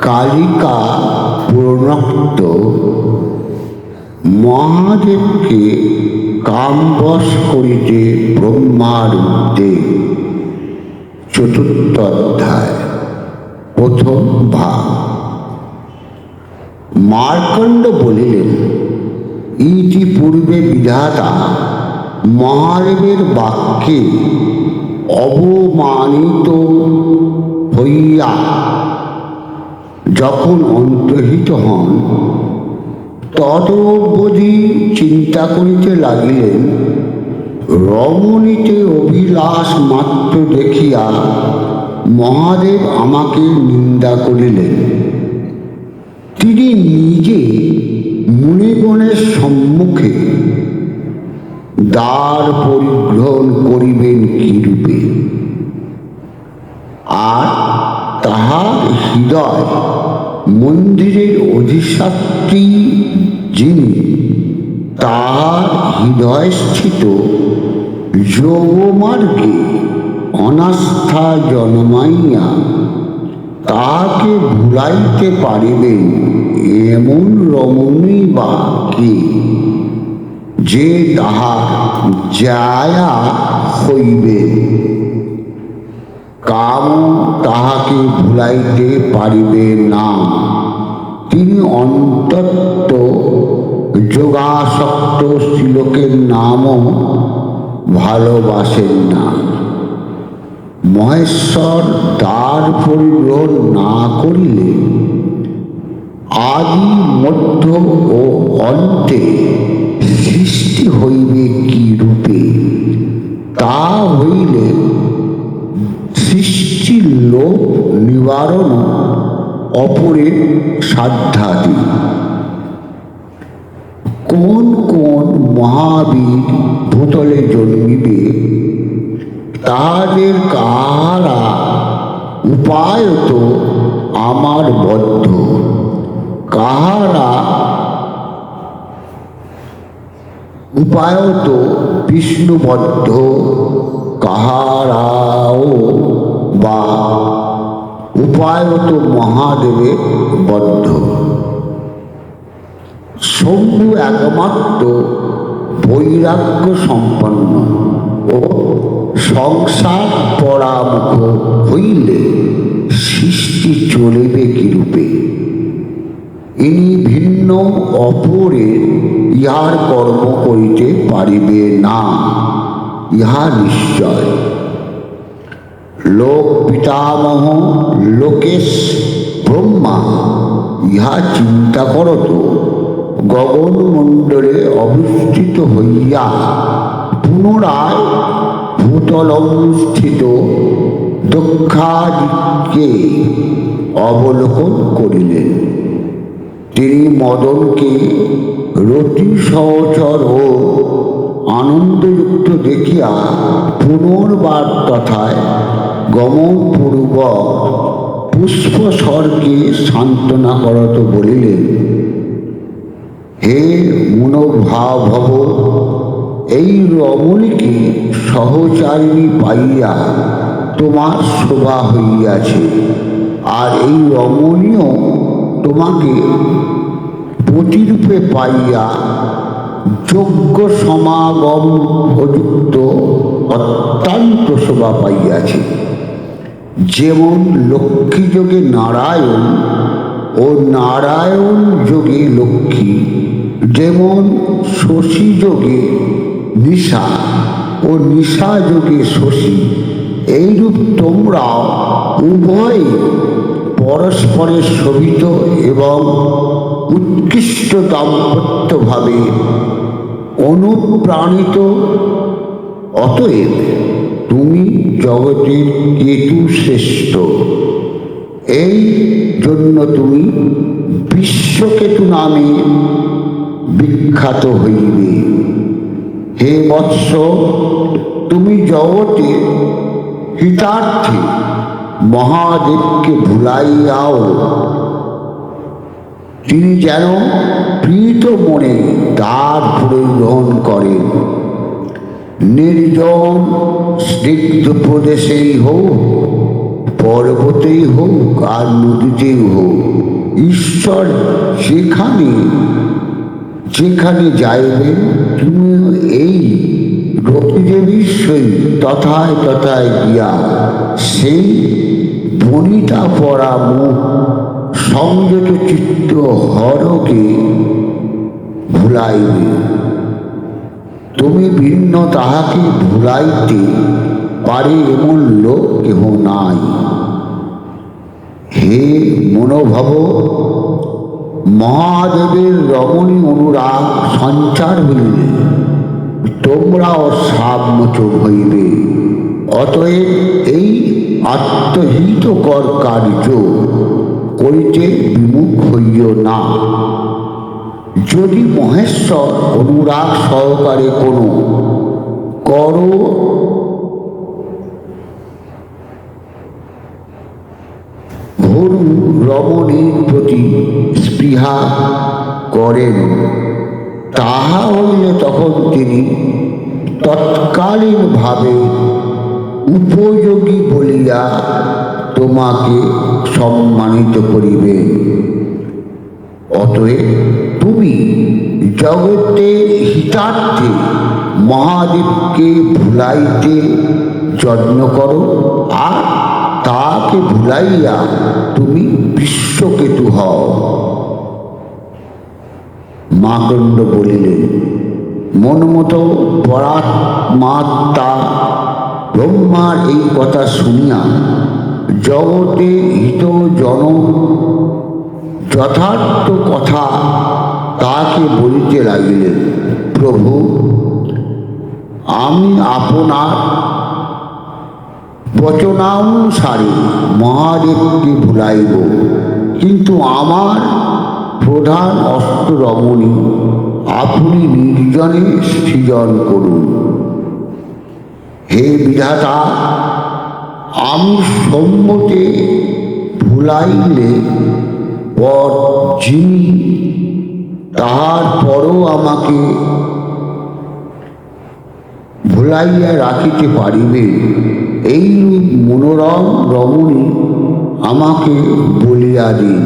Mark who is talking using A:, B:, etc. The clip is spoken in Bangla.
A: কালিকা প্রণক্ত মহাদেবকে কামবশ করিতে ব্রহ্মার উদ্যোগ। চতুর্থ অধ্যায়, প্রথম ভাগ। মার্কণ্ড বলিলেন, ইতিপূর্বে বিধাতা মহাদেবের বাক্যে অবমানিত হইয়া যখন অন্তর্হিত হন, তদবধি চিন্তা করিতে লাগিলেন। রমণীতে অভিলাষ মাত্র দেখিয়া মহাদেব আমাকে নিন্দা করিলেন। তিনি নিজে মুনিগণের সম্মুখে দ্বার পরিগ্রহণ করিবেন কিরূপে? আর তাহার হৃদয় মন্দিরের অধিষ্ঠাত্রী যিনি, তাহার হৃদয়স্থিত যোগমার্গে অনাস্থা জন্মাইয়া তাহাকে ভুলাইতে পারিবেন এমন রমণী বা কে, যে তাহার জায়া হইবে? কাম তাহাকে ভুলাইতে পারিবে না। তিনি অন্তত যোগাসক্ত স্ত্রীলোকের নামও ভালোবাসেন না। মহেশ্বর দ্বার পরিগ্রহণ না করিলে আদি মধ্য ও অন্তে সৃষ্টি হইবে কি রূপে? তা হইলে সৃষ্টির লোপ নিবারণ অপরের সাধ্যাদি। কোন কোন মহাবীর ভূতলে জন্মিবে, তাহাদের কাহারা উপায়ত আমার বদ্ধ, কাহারা উপায়ত বিষ্ণুবদ্ধ, কাহারাও বা উপায়ত মহাদেবে বদ্ধ। শম্ভু একমাত্র বৈরাগ্য সম্পন্ন ও সংসার পরামুখ হইলে সৃষ্টি চলিবে কিরূপে? ইনি ভিন্ন অপরের ইহার কর্ম করিতে পারিবে না, ইহা নিশ্চয়। লোক পিতামহ লোকেশ ব্রহ্মা ইহা চিন্তা করত, গগনমণ্ডলে অবস্থিত হইয়া পুনরায় ভূতলস্থিত দক্ষাদিকে অবলোকন করিলেন। তিনি মদনকে রতি সহচর ও আনন্দযুক্ত দেখিয়া পুনর্বার তথায় গমনপূর্বক পুষ্পস্বরকে সান্ত্বনা করত বলিলেন, হে মনোভাবভ, এই রমণীকে সহচারিণী পাইয়া তোমার শোভা হইয়াছে, আর এই রমণীও তোমাকে পতিরূপে পাইয়া যোগ্য সমাগম উপযুক্ত অত্যন্ত শোভা পাইয়াছে। যেমন লক্ষ্মী যোগে নারায়ণ ও নারায়ণ যোগে লক্ষ্মী, যেমন শশী যোগে নিশা ও নিশা যোগে শশী, এইরূপ তোমরাও উভয় পরস্পরের শোভিত এবং উৎকৃষ্ট দাম্পত্যভাবে অনুপ্রাণিত। অতএব তুমি জগতের কেতু শ্রেষ্ঠ, এই জন্য তুমি বিশ্বকেতু নামে বিখ্যাত হইবে। হে বৎস, তুমি জগতে হিতার্থে মহাদেবকে ভুলাইয়াও তিনি যেন প্রীত মনে দ্বার পরিগ্রহণ করেন। নির্জন স্নিগ্ধ প্রদেশেই হোক, পর্বতেই হোক আর নদীতেই হোক, ঈশ্বর যেখানে যেখানে যাইবেন তুমি এই রতিদেবীর সহিত তথায় তথায় গিয়া সেই বনিতা পরা মুখ সংযত চিত্ত হরকে ভুলাইবে। তুমি ভিন্ন তাহাকে ভুলাইতে পারে এমন লোক কেহ নাই। হে মনোভব, মহাদেবের রমণী অনুরাগ সঞ্চার হইলে তোমরাও সাবমোচন হইবে। অতএব এই আত্মহিতকর কার্য করিতে বিমুখ হইও না। যদি মহেশ্বর অনুরাগ সহকারে কোনো হরু রমণীর প্রতি স্পৃহা করেন, তাহা হইলে তখন তিনি তৎকালীনভাবে উপযোগী বলিয়া তোমাকে সম্মানিত করিবেন। অতএব তুমি জগতের হিতার্থে মহাদেবকে ভুলাইতে যত্ন করো, আর তাকে ভুলাইয়া তুমি বিশ্বকেতু হও। মাকণ্ড বলিলেন, মনমতো পরাত্মাত্মা ব্রহ্মার এই কথা শুনিয়া জগতে হিত জন যথার্থ কথা তাকে বলিতে লাগিলেন। প্রভু, আমি আপনার বচনানুসারে মহাদেবকে ভুলাইব, কিন্তু আমার প্রধান অষ্টরমণী আপনি নির্জনে সৃজন করুন। হে বিধাতা, আমি সম্মতে ভুলাইলে পর যিনি তাহার পরও আমাকে ভুলাইয়া রাখিতে পারিবে, এইরূপ মনোরম রমণী আমাকে বলিয়া দিন।